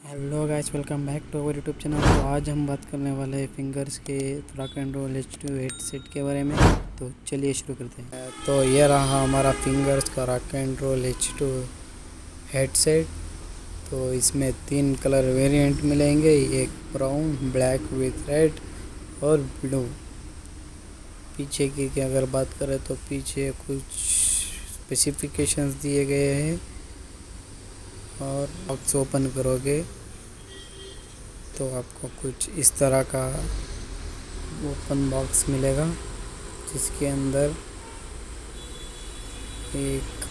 Hello guys, welcome back to our YouTube channel. तो आज हम बात करने वाले हैं फिंगर्स के rock and role H2 headset के बारे में। तो चलिए शुरू करते हैं। तो ये रहा हमारा फिंगर्स का rock and role H2 headset. तो इसमें 3 कलर वेरिएंट मिलेंगे, एक ब्राउन, ब्लैक विथ रेड और ब्लू। पीछे की अगर बात करें तो पीछे कुछ स्पेसिफिकेशंस दिए गए हैं और बॉक्स ओपन करोगे तो आपको कुछ इस तरह का ओपन बॉक्स मिलेगा, जिसके अंदर एक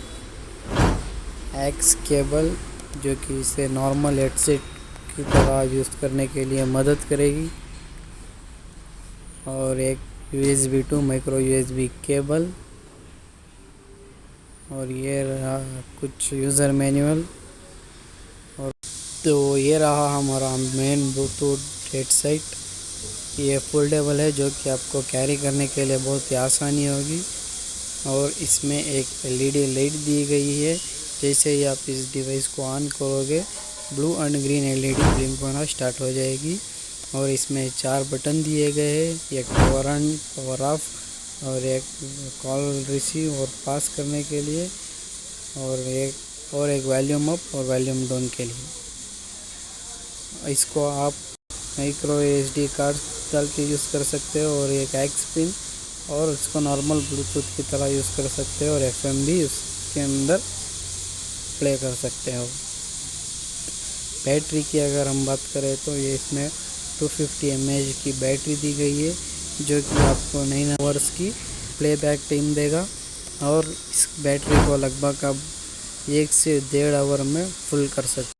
एक्स केबल जो कि इसे नॉर्मल हेडसेट की तरह यूज़ करने के लिए मदद करेगी, और एक USB to micro USB cable, और ये रहा कुछ यूज़र मैनुअल। और तो ये रहा हमारा मेन ब्लूटूथ हेडसेट। ये फोल्डेबल है, जो कि आपको कैरी करने के लिए बहुत ही आसानी होगी। और इसमें एक LED लाइट दी गई है। जैसे ही आप इस डिवाइस को ऑन करोगे, blue and green LED blink होना स्टार्ट हो जाएगी। और इसमें 4 बटन दिए गए हैं, एक पावर ऑन, पावर ऑफ, और एक कॉल रिसीव और पास करने के लिए, और एक वॉल्यूम अप और वॉल्यूम डाउन के लिए। इसको आप माइक्रो SD कार्ड डाल के यूज़ कर सकते हो, और एक एक्स पिन, और इसको नॉर्मल ब्लूटूथ की तरह यूज़ कर सकते हो, और FM भी उसके अंदर प्ले कर सकते हो। बैटरी की अगर हम बात करें तो ये इसमें 250 mAh की बैटरी दी गई है, जो कि आपको 9 आवर्स की प्लेबैक टाइम देगा। और इस बैटरी को लगभग आप 1 से 1.5 आवर में फुल कर सकते